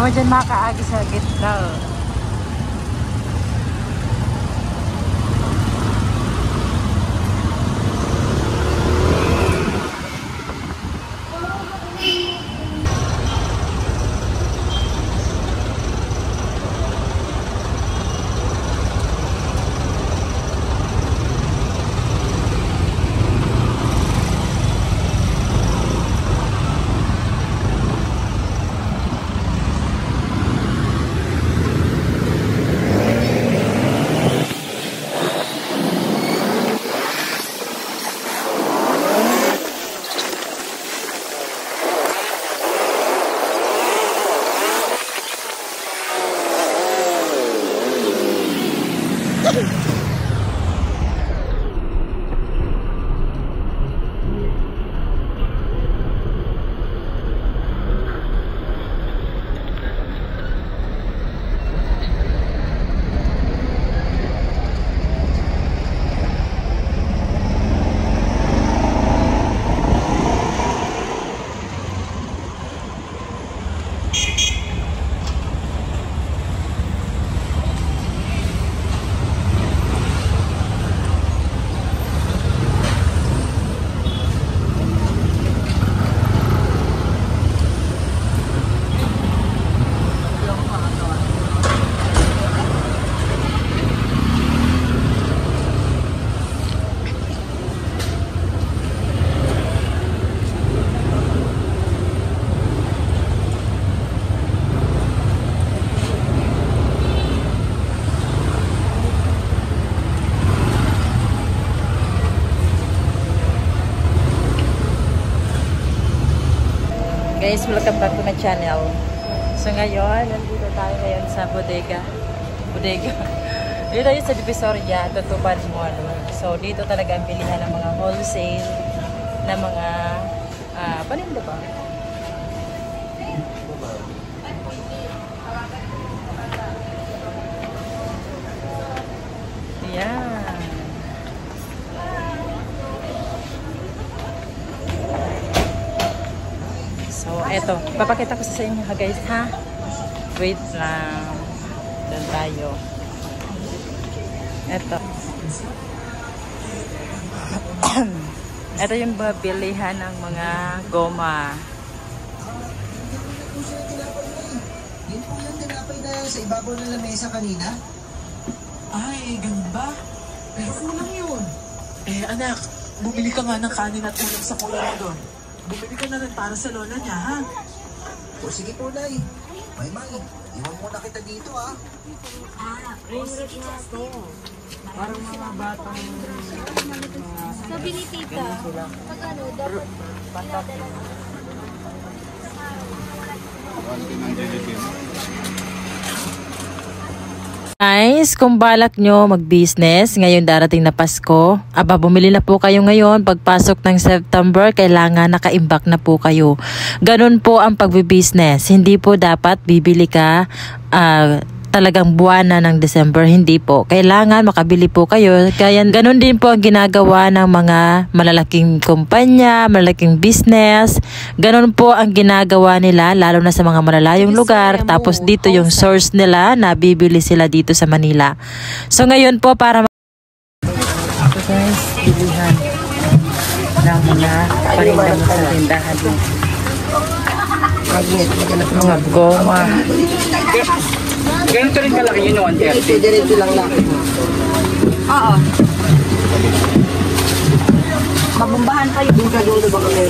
mo dyan makaagi sa gitna. Guys, welcome back to my channel. So ngayon, nandito tayo ngayon sa bodega. Dito tayo sa Divisoria, Tutuban Mall. So dito talaga ang bilihan ng mga wholesale na mga paninda ba? Yeah. So, eto. Papakita ko sa inyo ha guys ha. Wait lang. Doon tayo. Eto. Eto yung bilihan ng mga goma. Yun po yung tinapay na sa ibabaw ng lamesa kanina? Ay, ganun ba? Pero kulang yun. Anak, bumili ka nga ng kanin at ulam sa kuya mo doon. Bumili ka na rin para sa lola niya, ha? O sige po, Nay. May, iwan muna kita dito, ha? Favorite nga to. Parang mga batang Sabi ni tita, pag ano, dapat pinadala na. Guys, kung balak nyo mag-business ngayon darating na Pasko, bumili na po kayo ngayon. Pagpasok ng September, kailangan nakaimbak na po kayo. Ganun po ang pagbi-business. Hindi po dapat bibili ka talagang buwan na ng December. Hindi po. Kailangan makabili po kayo. Kaya ganun din po ang ginagawa ng mga malalaking kumpanya, malalaking business. Ganun po ang ginagawa nila, lalo na sa mga malalayong lugar. Tapos dito yung source nila na bibili sila dito sa Manila. So ngayon po para ito guys, bilihan ng mga paninda mo sa tindahan mo. Mga goma. Ganito rin kalaki yun yung 130. Diretso lang lang. Oo. Mabumbahan pa yun. Doon ka doon ba kami?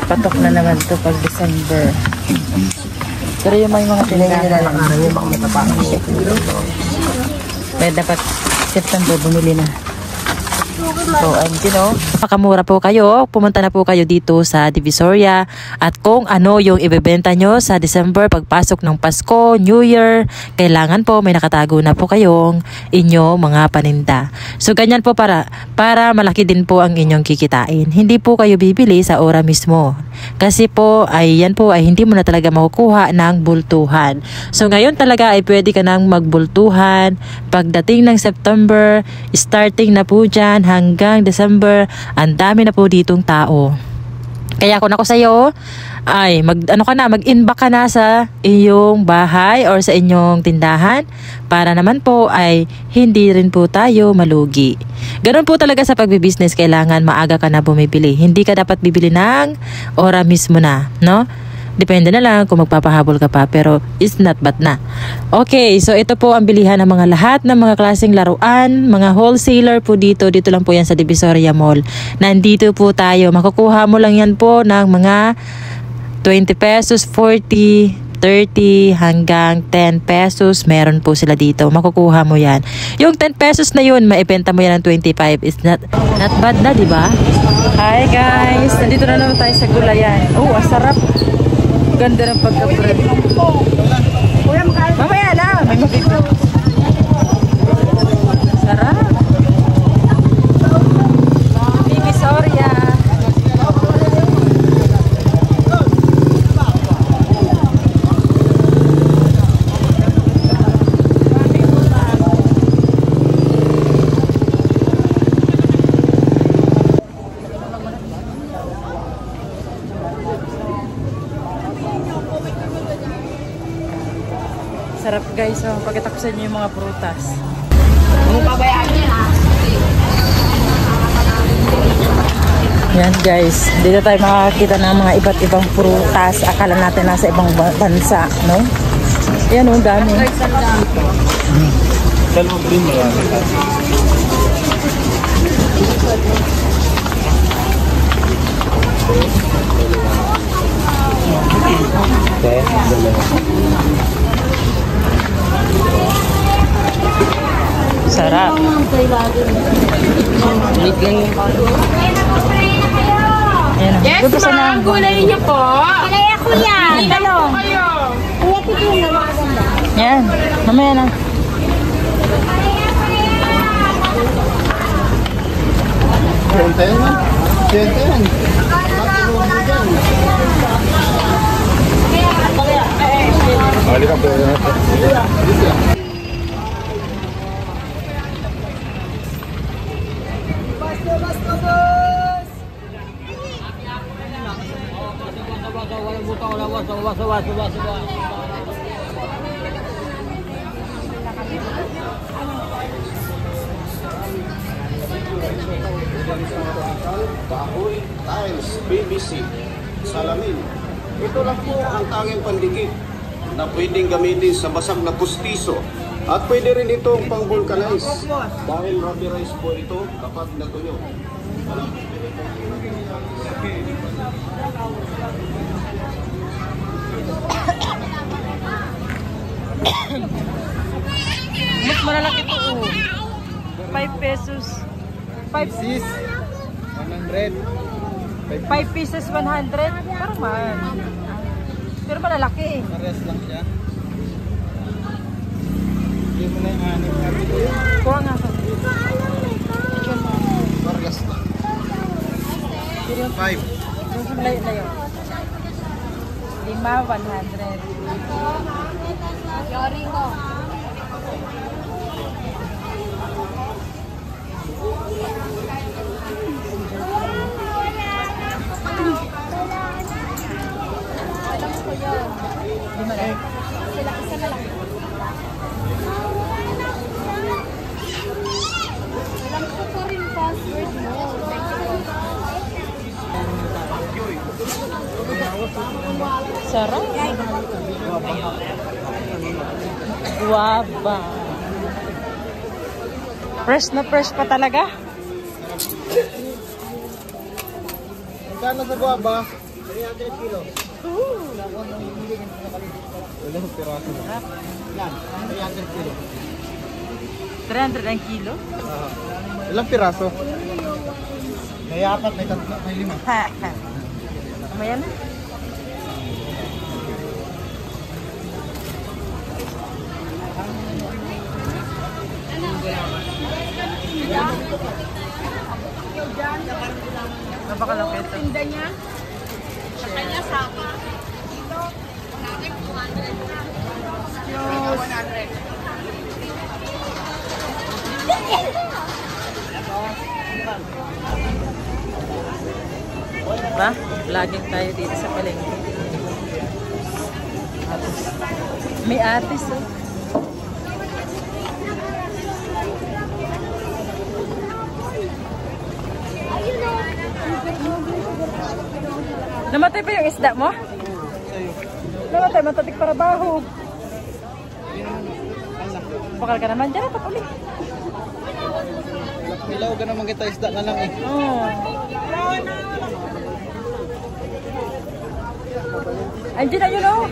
Patok na naman to pag December. Pero yung may mga tindahan Nilalakaran yung baka matapakan siya. may dapat September bumili na. So, makamura po kayo. Pumunta na po kayo dito sa Divisoria. At kung ano yung ibebenta nyo sa December, pagpasok ng Pasko, New Year, kailangan po may nakatago na po kayong inyo mga paninda. So, ganyan po para malaki din po ang inyong kikitain. Hindi po kayo bibili sa ora mismo. Kasi po, yan po ay hindi mo na talaga makukuha ng bultuhan. So, ngayon talaga ay pwede ka nang magbultuhan. Pagdating ng September, starting na po dyan hanggang December, ang dami na po ditong tao. Kaya kung ako sa'yo, ay mag-inbox ka na sa iyong bahay or sa inyong tindahan para naman po ay hindi rin po tayo malugi. Ganun po talaga sa pagbibusiness, kailangan maaga ka na bumibili. Hindi ka dapat bibili ng ora mismo na, no? Depende na lang kung magpapahabol ka pa, pero it's not bad na. Okay, so ito po ang bilihan ng mga lahat ng mga klaseng laruan, mga wholesaler po dito. Dito lang po yan sa Divisoria Mall. Nandito po tayo. Makukuha mo lang yan po ng mga 20 pesos, 40, 30 hanggang 10 pesos. Meron po sila dito. Makukuha mo yan. Yung 10 pesos na yun, maibenta mo yan ng 25. It's not bad na, di ba? Hi guys! Nandito na naman tayo sa gulayan. Oh, asarap. Ganda ng pagka-bread. Mamaya na, may mabibig. Sarap. Divisoria. Sarap guys, so pakita ko sa inyo yung mga prutas. Yan guys, dito tayo makakita ng mga iba't ibang prutas. Akala natin nasa ibang bansa, no? Yan o, dami. Sarap. Yes, ma'am. Gulay niyo po. Kaya kuya, talong. Kayo. Kuya, titignan na maganda. Yan, mamaya na. Bahoy, tiles, PVC, salamin. Ito lang po ang tanging pandikit na pwedeng gamitin sa basag na pustiso at pwede rin itong pang-vulcanize dahil rubberized po ito kapag natuyo. Mas malalaki po. 5 pesos. 5 pieces 100. 5 pieces 100. Parang mahal. Pero malalaki. Pares lang siya. Hindi mo na yung anim natin. Kuha nga ka. Pares lang. 5. Layo. 5, 100. Yori ko. Sila isa na lang. Alam ko rin password mo. Sarap. Guava. Fresh na fresh pa talaga. Magkano sa guava? 300 kilo. Ilang piraso na? Yan, 300 kilo. 300 ang kilo? Ilang piraso? May 4, may 3, may 5. Mamaya na. Napakalaki ito. Tinda niya. Sa kanya, sapa. Dito, natin 200. 100. Diba? Vlogging tayo dito sa palengke. May artist oh. Namatay pa yung isda mo? Namatay, matatik para baho. Bakal ka naman dyan, tapuli. Ilaw ka naman kita isda na lang eh. Oh. Andiyan na yun oh.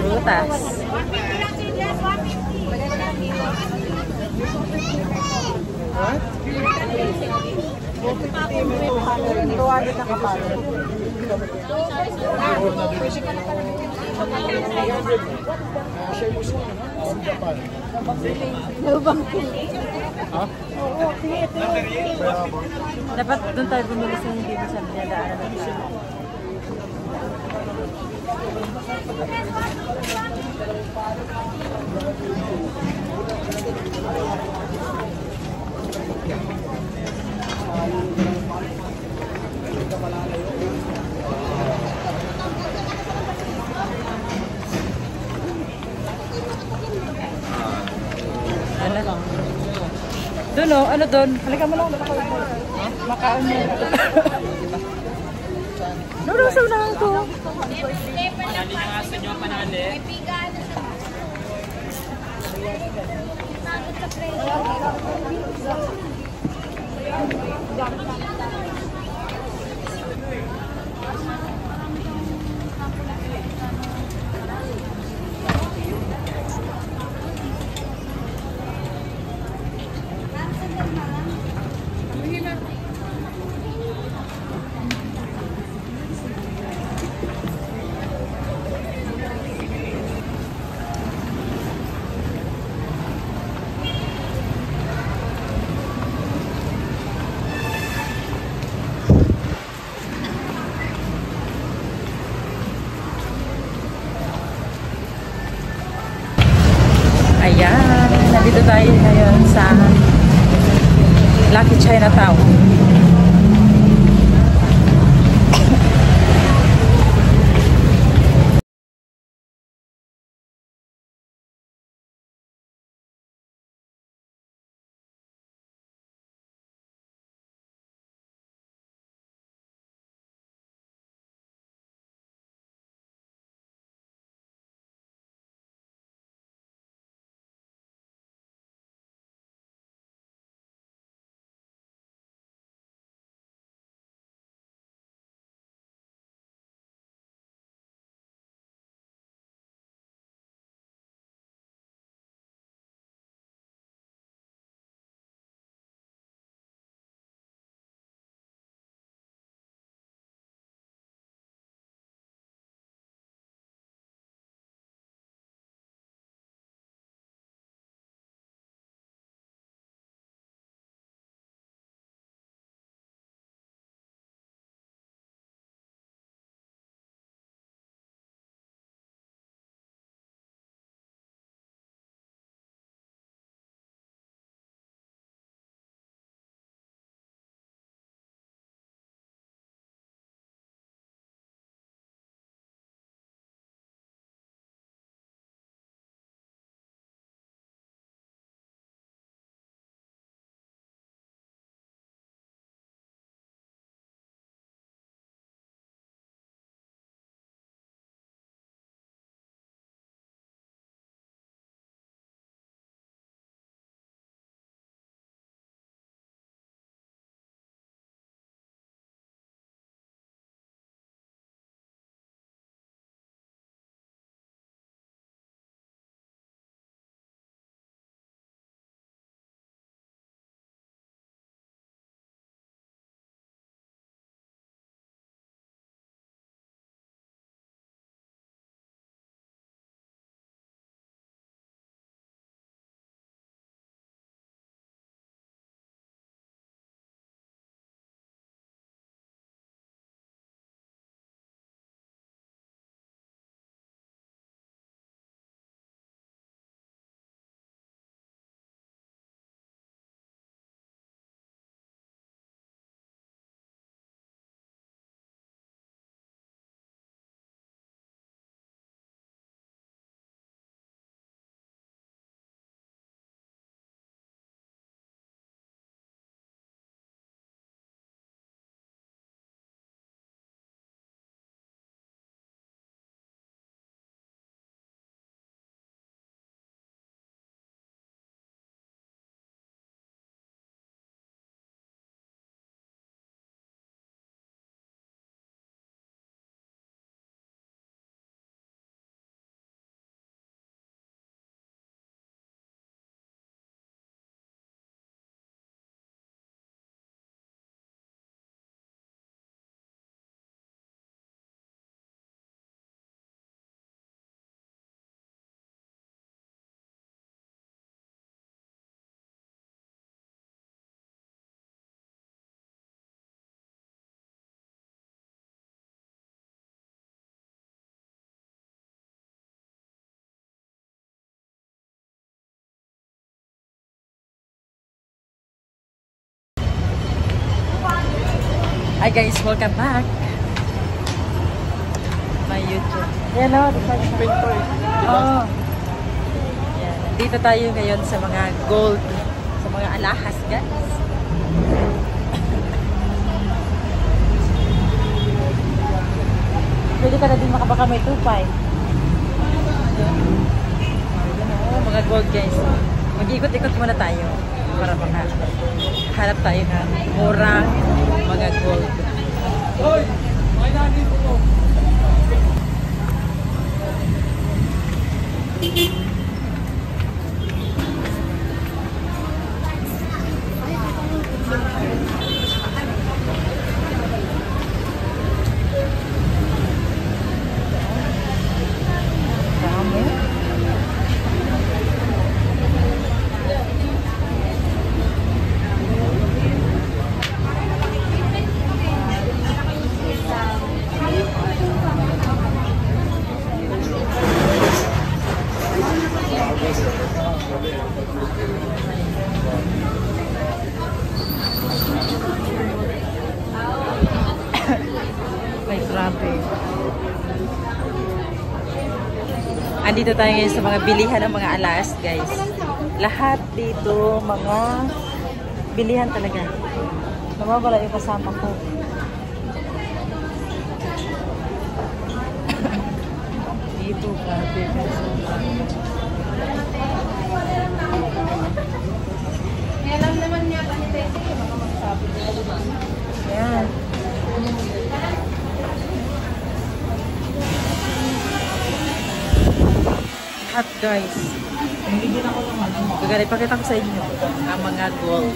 Prutas. Dapat doon tayo bumili sa hindi mo sa dinadaanan natin. Doon o, ano doon? Halika mo lang, makaon mo. Doon sa unahan ko. Panali na nga sa inyo, panali. Ayan, nandito tayo ngayon sa Lucky Chinatown. Hi guys, welcome back. My YouTube. Hello. Oh. Yan. Dito tayo ngayon sa mga gold, sa mga alahas, guys. Pwede ka na din makabaka may tupay. Mga gold, guys. Mag-ikot-ikot muna tayo para hanap tayo ng murang mga gold. Hoy! May nandito po. Ay, grabe. Andito tayo ngayon sa mga bilihan ng mga alas, guys. Lahat dito, mga bilihan talaga. Nawawala yung kasama ko. Dito, grabe. Kaya lang naman niya kanitete, baka magsabi nila, diba? Ayan. Lahat, guys. Gagawin, pakita ko sa inyo ang mga gold.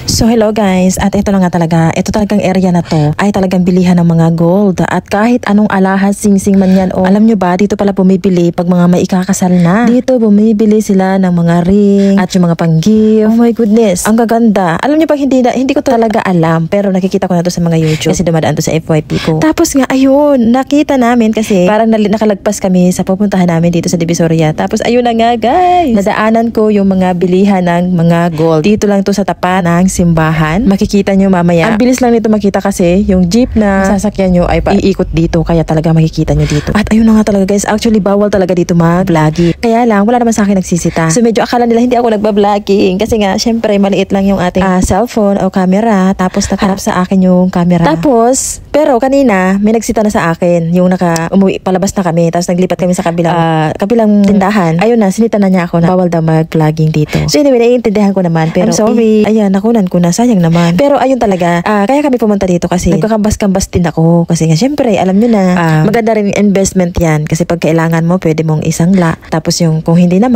So hello guys, at ito na nga talaga, ito talagang area na to ay talagang bilihan ng mga gold at kahit anong alahas, sing-sing man yan o alam nyo ba, dito pala bumibili pag mga may ikakasal na. Dito bumibili sila ng mga ring at yung mga pang-gift. Oh my goodness, ang gaganda. Alam nyo pag hindi ko talaga alam pero nakikita ko na to sa mga YouTube kasi dumadaan to sa FYP ko. Tapos nga ayun, nakita namin kasi parang nakalagpas kami sa pupuntahan namin dito sa Divisoria. Tapos ayun na nga guys, nadaanan ko yung mga bilihan ng mga gold. Dito lang to sa tapat ng simbahan. Makikita nyo mamaya. Ang bilis lang nito makita kasi yung jeep na sasakyan nyo ay iikot dito kaya talaga makikita nyo dito. At ayun na nga talaga guys, actually bawal talaga dito mag-vlogging. Kaya lang, wala naman sa akin nagsisita. So medyo akala nila hindi ako nagba-vlogging kasi nga syempre maliit lang yung ating cellphone o camera tapos nakaharap sa akin yung camera. Tapos, pero kanina may nagsita na sa akin yung umuwi, palabas na kami tapos naglipat kami sa kabilang tindahan. Ayun na, sinita na niya ako na bawal daw mag-vlogging dito. So anyway, naiintindihan ko naman pero I'm sorry. Ayan, nakunan ko na, sayang naman. Pero ayun talaga, kaya kami pumunta dito kasi nagkakambas-kambas din ako kasi nga syempre alam nyo na maganda rin investment yan kasi pag kailangan mo pwede mong isangla tapos yung kung hindi mo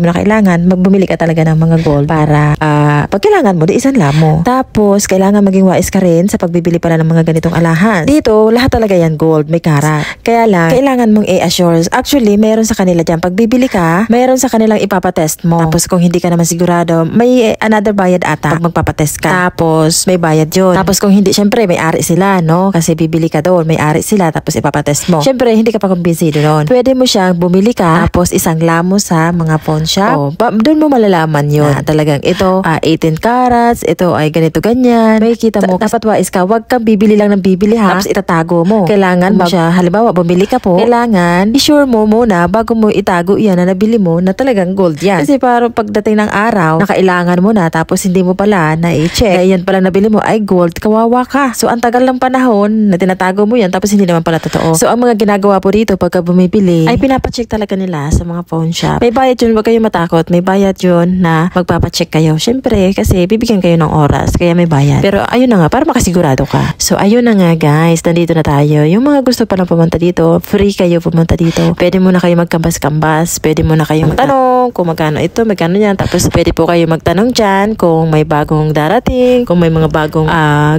na kailangan magbumili ka talaga ng mga gold para pag kailangan mo di isanla mo. Tapos kailangan maging wais ka rin sa pagbibili pala ng mga ganitong alahas. Dito lahat talaga yan gold, may karat. Kaya lang kailangan mong i-assure. Actually mayroon sa kanila dyan, pag bibili ka mayroon sa kanilang ipapatest mo. Tapos kung hindi ka naman sigurado may another bayad ata pag magpapatest ka. Tapos may bayad yun. Tapos kung hindi, syempre may ari sila, no? Kasi bibili ka doon, may ari sila, tapos ipapatest mo. Syempre hindi ka pa kumbinsido doon. Pwede mo siyang bumili ka, tapos isangla mo sa mga pawn shop. Doon mo malalaman yun. Na talagang ito 18 carats, ito ay ganito ganyan. Makikita mo, dapat wais ka, wag kang bibili lang ng bibili ha, tapos itatago mo. Kailangan mo siya, halimbawa bumili ka po, kailangan i-sure mo muna bago mo itago yan na nabili mo na talagang gold yan. Kasi parang pagdating ng araw, nakailangan mo na tapos hindi mo pala na i-check na yan pala nabili mo ay gold, kawawa ka. So ang tagal ng panahon na tinatago mo yan tapos hindi naman pala totoo. So ang mga ginagawa po dito pagka bumibili ay pinapacheck talaga nila sa mga pawn shop. May bayad yun, wag kayo matakot. May bayad yun na magpapacheck kayo. Syempre kasi bibigyan kayo ng oras kaya may bayad. Pero ayun na nga, para makasigurado ka. So ayun na nga guys, nandito na tayo. Yung mga gusto palang pumunta dito, free kayo pumunta dito. Pwede mo na kayo magkambas-kambas. Pwede mo na kayo magtanong kung magkano ito, magkano yan. Tapos pwede po kayo magtanong dyan kung may bagong darating, kung may mga bagong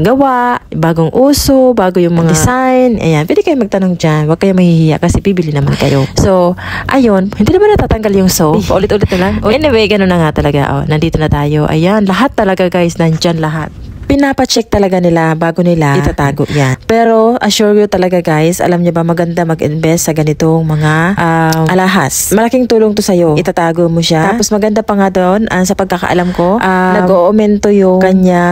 gawa, bagong uso, bago yung mga design. Ayan, pwede kayo magtanong dyan. Huwag kayo mahihiya kasi bibili naman kayo. So, ayun, hindi naman natatanggal yung paulit-ulit na lang. Anyway, ganun na nga talaga. Nandito na tayo. Ayan, lahat talaga guys, nandyan lahat. pinapacheck talaga nila bago nila itatago yan. Pero assure you talaga guys, alam niyo ba maganda mag-invest sa ganitong mga alahas. Malaking tulong to sa'yo. Itatago mo siya. Tapos maganda pa nga doon, sa pagkakaalam ko, nag-o-aumento yung kanya,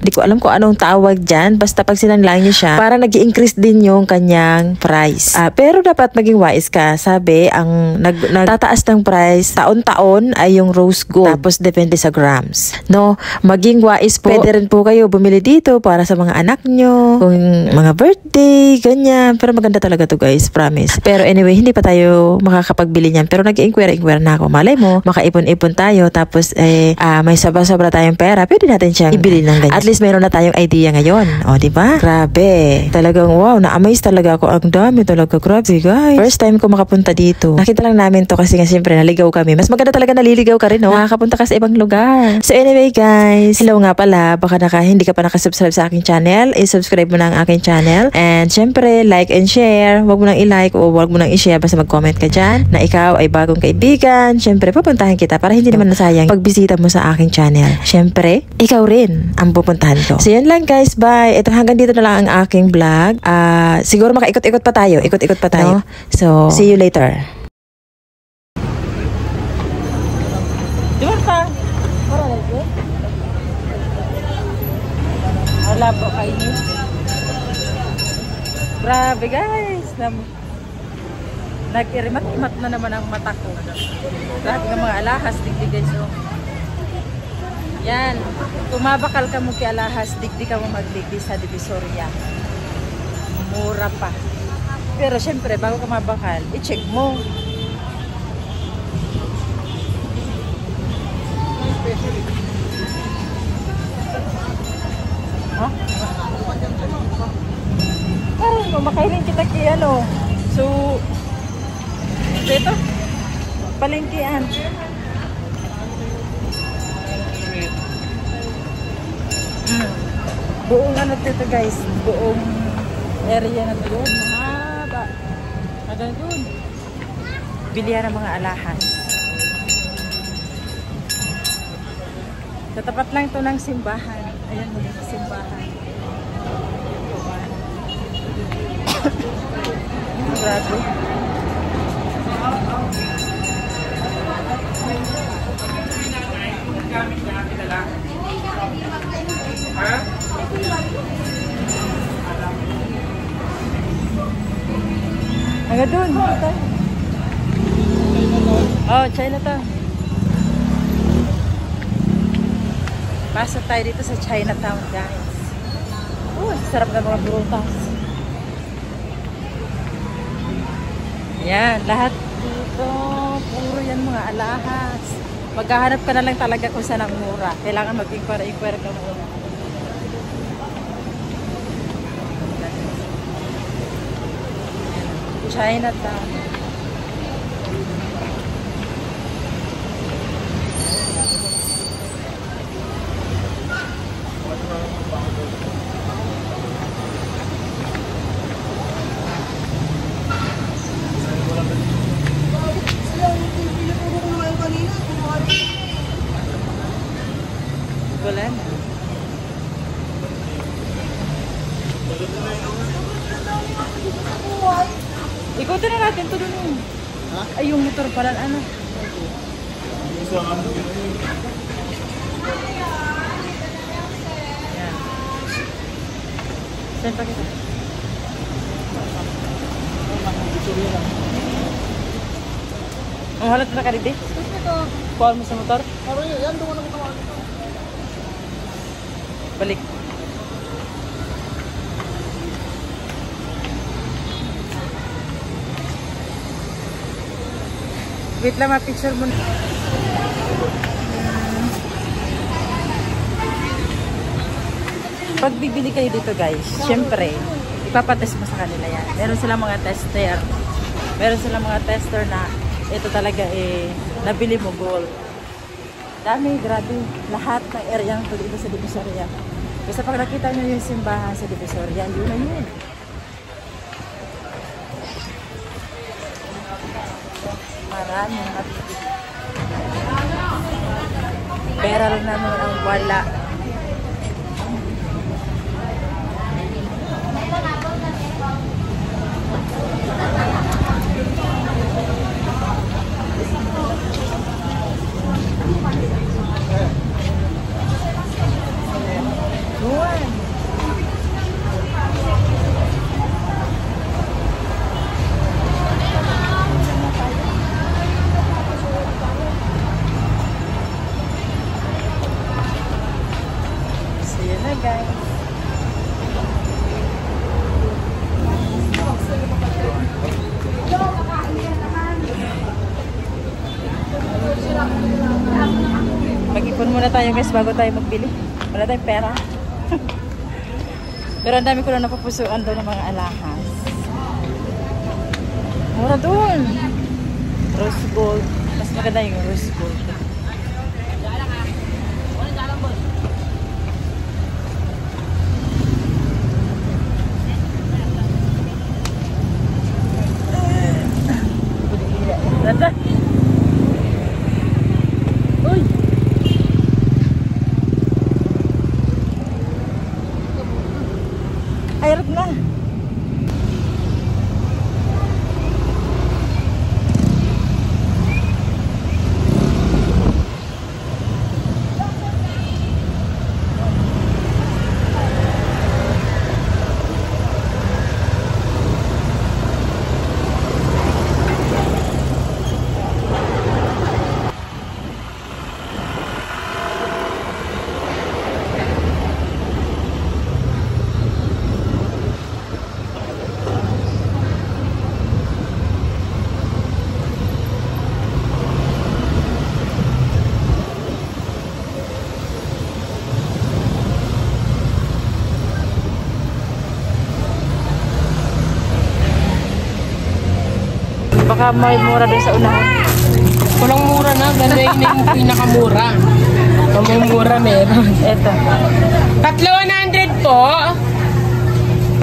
di ko alam kung anong tawag dyan. Basta pag sinanlang niyo siya, parang nag-i-increase din yung kanyang price. Pero dapat maging wise ka. Sabi, ang nagtataas ng price taon-taon ay yung rose gold. Tapos depende sa grams. No, maging wise po. Pwede rin po kayo bumili dito para sa mga anak nyo, kung mga birthday, ganyan. Pero maganda talaga to guys, promise. Pero anyway, hindi pa tayo makakapagbili niyan. Pero nag-inquire na ako. Malay mo, makaipon-ipon tayo. Tapos may sobra-sobra tayong pera. Pwede natin siyang ibili ng ganyan. At least mayroon na tayong idea ngayon. O, diba? Grabe. Talagang wow, na-amaze talaga ako. Ang dami talaga. Grabe guys. First time ko makapunta dito. Nakita lang namin to kasi nga siyempre naligaw kami. Mas maganda talaga naliligaw ka rin, no? Nakakapunta ka sa ibang lugar. So anyway guys, hello nga pala. Baka hindi ka pa nakasubscribe sa aking channel, i-subscribe mo na ang aking channel. And syempre, like and share. Huwag mo nang i-like o huwag mo nang i-share. Basta mag-comment ka dyan na ikaw ay bagong kaibigan. Syempre, papuntahan kita para hindi naman nasayang pagbisita mo sa aking channel. Syempre, ikaw rin ang pupuntahan ko. So yun lang guys, bye. Ito hanggang dito na lang ang aking vlog. Siguro makaikot-ikot pa tayo. Ikot-ikot pa tayo. No? So, see you later. Diyan ka. Wala po kayo. Grabe guys. Nag-irimat-imat na naman ang mata ko. Grabe ng mga alahas. Digdig guys. So, yan. Tumabakal ka mo kay alahas. Digdig ka mo magdigdi sa Divisoria. Mura pa. Pero syempre, bago ka mabakal, i-check mo. Huh? Parang makailing kita kay ano. So, ito, palengkian. Buong ano dito guys, buong area na doon. Mahaba. Hanggang doon. Bilihan ng mga alahas. Tatapat lang ito ng simbahan. Ayan mo sa simbahan. Grabe. Hanggang doon. Oh, Chinatown. Pasok tayo dito sa Chinatown, guys. Sarap na mga prutas. Yan, lahat dito. Puro yan mga alahas. Maghahanap ka na lang talaga kung saan ang mura. Kailangan mag-inquire ka muna. Chinatown. Wala na. Ikutin na natin ito dun. Ay, yung motor pala, ano? Yan. Saan pa kita? Ang halat na karidi? Kuhaan mo sa motor? Yan, doon na mo. Balik. Wait lang, ma-picture mo na. Pag bibili kayo dito guys, syempre, ipapatest mo sa kanila yan. Meron silang mga tester. Meron silang mga tester na ito talaga nabili mo gold. Dami, grabe. Lahat ng area ng dito sa Divisoria. Basta pag nakita nyo yung simbahan sa Divisoria, yun na yun. Maraming mabibig. Pera lang naman ang wala. muna tayo guys bago tayo magbili. Wala tayong pera. Pero ang dami ko na napupusuan doon ng mga alahas. Mura doon. Rose gold. Mas maganda yung rose gold. Ganda. Uy. Ayarap na. Baka may mura doon sa unahan. Walang mura na, ganda yun yung pinakamura. Mamumura meron. Eto. 300 po.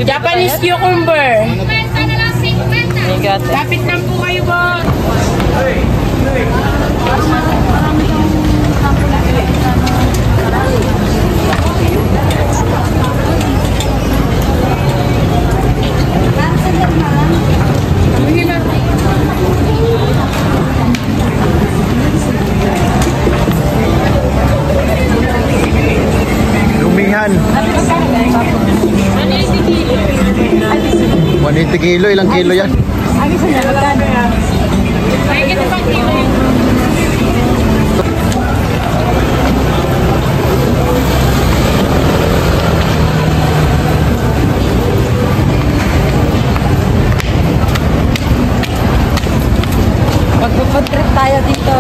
Japanese cucumber. I got it. Lapit lang po kayo po. Lumihan. 180 kilo. Ilang kilo yan? Magpo-food trip tayo dito.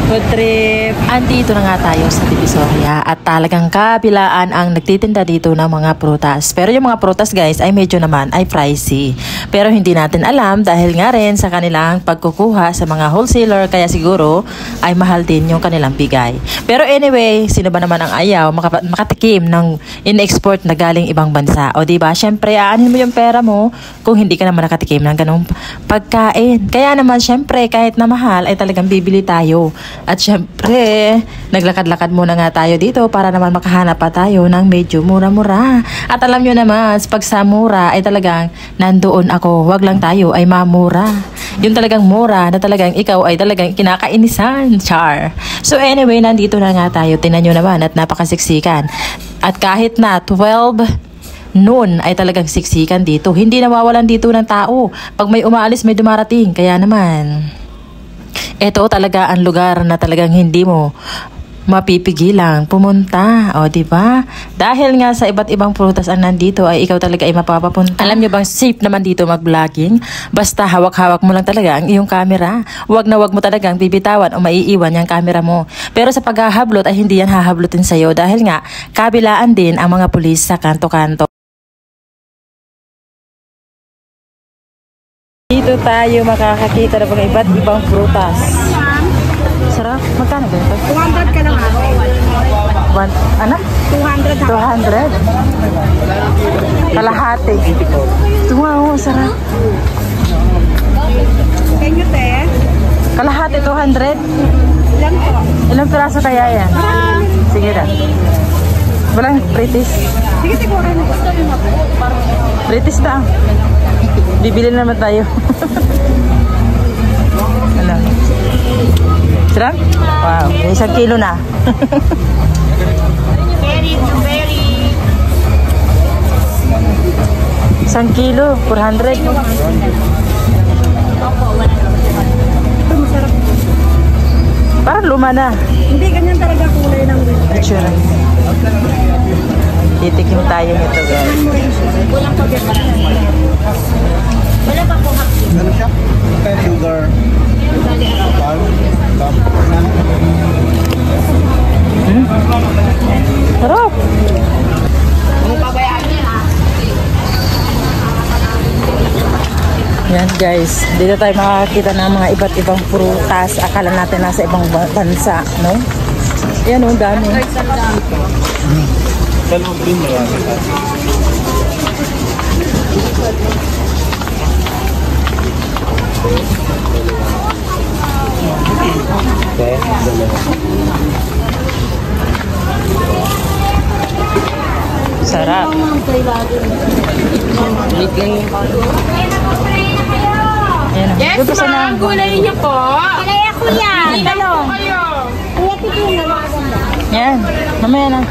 Food trip. Andito na nga tayo sa Divisoria at talagang kabilaan ang nagtitinda dito ng mga prutas. Pero yung mga prutas guys ay medyo naman ay pricey. Pero hindi natin alam dahil nga rin sa kanilang pagkukuha sa mga wholesaler kaya siguro ay mahal din yung kanilang bigay. Pero anyway, sino ba naman ang ayaw makatikim ng in-export na galing ibang bansa? O diba, syempre aanin mo yung pera mo kung hindi ka naman nakatikim ng ganung pagkain. Kaya naman syempre kahit na mahal ay talagang bibili tayo. At syempre, naglakad-lakad muna nga tayo dito para naman makahanap pa tayo ng medyo mura-mura. At alam nyo naman, pag sa mura ay talagang nandoon ako, wag lang tayo ay mamura. Yung talagang mura na talagang ikaw ay talagang kinakainisan. Char. So anyway, nandito na nga tayo. Tingnan nyo naman at napakasiksikan. At kahit na 12 noon ay talagang siksikan dito. Hindi nawawalan dito ng tao. Pag may umaalis, may dumarating. Kaya naman, ito talaga ang lugar na talagang hindi mo mapipigilang pumunta. O, diba? Dahil nga sa iba't ibang prutas ang nandito ay ikaw talaga ay mapapapunta. Alam nyo bang safe naman dito mag-vlogging? Basta hawak-hawak mo lang talaga ang iyong camera. Huwag na huwag mo talagang bibitawan o maiiwan yung camera mo. Pero sa paghahablot ay hindi yan hahablutin sa'yo dahil nga kabilaan din ang mga pulis sa kanto-kanto. Dito tayo makakakita ng mga iba't ibang prutas. Sarap. Magkano ba ito? 200 ka lang ate. Ano? 200 200? Kalahati. Wow, sarap. Thank you, te. Kalahati, 200? Ilan po? Ilang piraso kaya yan? Sige na. Walang British. Sige, siguro na gusto nyo na po. British na. Bibili naman tayo. Ano? Sarap? Wow, 1 kilo na. Berry to berry. 1 kilo, 400. Parang luma na. Hindi, ganyan talaga kulay ng Sure. Titikim tayo nito guys. Walang pagkakala. Wala pa po hapsi. Ano siya? Sugar. Sarap! Yan guys, dito tayo makakita ng mga iba't ibang prutas. Akala natin nasa ibang bansa, no? Yan o, dami. Sa loob din marami. Okay, sarap. Yes, ma'am. Gulay niyo po. Kaya kuya, talong. Kayo. Kuya, tigil na maganda. Yan, mamaya na.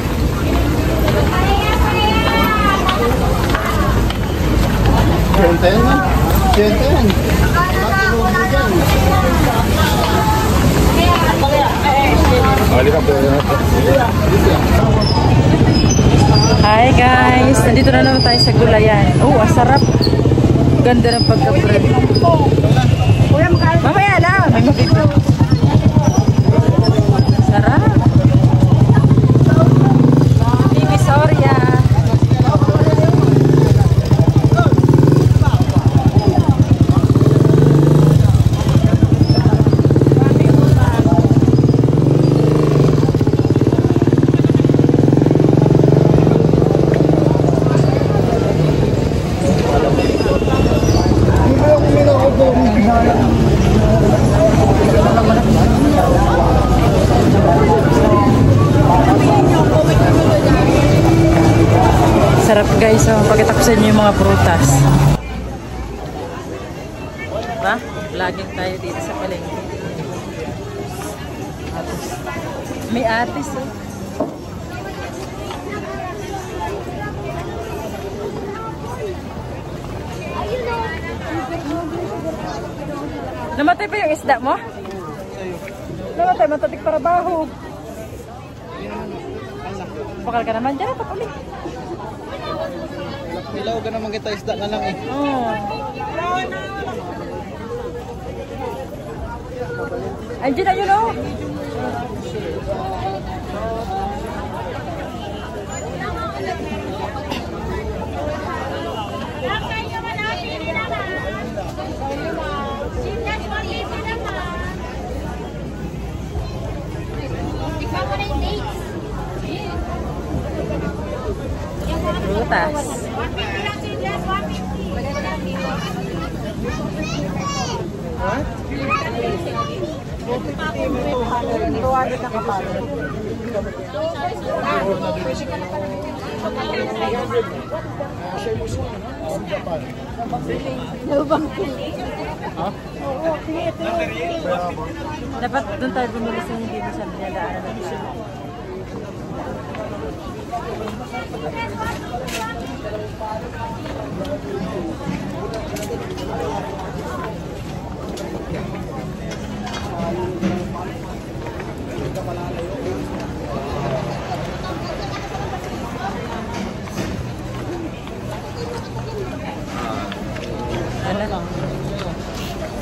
Hi guys, nandito na naman tayo sa gulayan. Oh, sarap. Ganda ng pagka-bread. Mamaya na, may makita. Sarap. Divisoria. Sarap guys, so pakita ko sa inyo yung mga prutas. Diba? Vlogging tayo dito sa palengke. May atis oh. Namatay pa yung isda mo? Namatay, matatik para baho. Bakal ka naman dyan, tapos ulit. Ilaw ka naman kita isda na lang eh. Oh. Andiyan na yun oh. Prutas. Dapat doon tayo bumili sa hindi mo sa dinadaanan natin siya.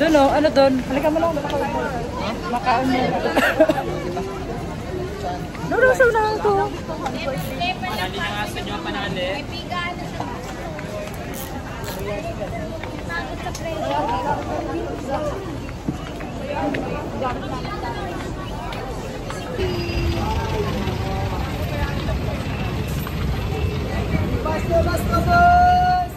Doon o, ano doon? Halika mo lang. Makaon mo. Doon sa unahan ko. Panali na nga sa inyo, panali. Basta boss!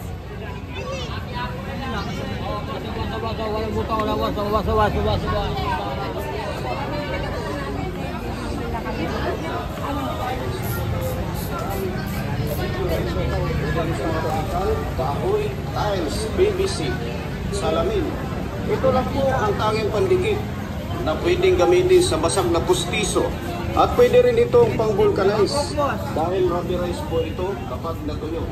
Kahoy, tiles, PVC, salamin. Ito lang po ang tanging pandikit na pwedeng gamitin sa basag na pustiso at pwede rin itong pang-vulcanize dahil rubberized po ito kapag natuyo.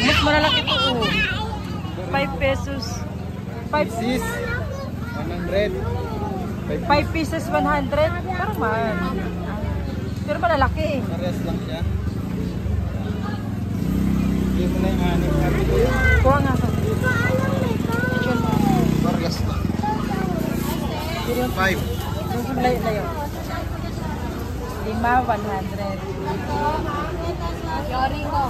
Mas malalaki ito oh. 5 pesos. 5 Sis, 100. 5 pieces 100. Parang mahal. Pero malalaki. Parehas lang siya. Hindi mo na yung hanip. Kuha nga ka. Parehas lang. 5. Layo. 5, 100. Yori ko.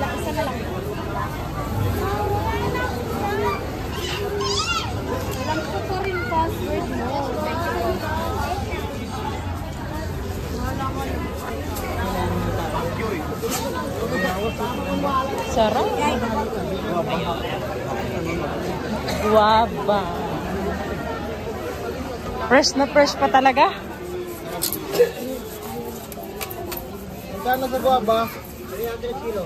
Isa na lang. Alam ko pa rin password mo. Sarap. Guava. Fresh na fresh pa talaga. Magkano sa guava? 300 kilo.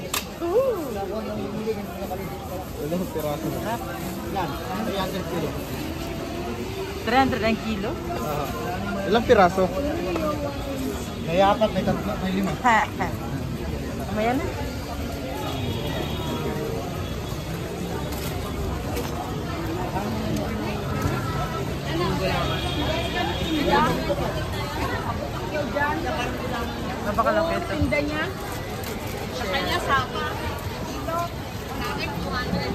Ilang piraso na? Yan, 300 kilo. 300 ang kilo? Ilang piraso? May 4, may 3, may 5. Ha. Mamaya na. Napakalaki ito. Tinda niya. Sa kanya, sapa. Dito, natin 200.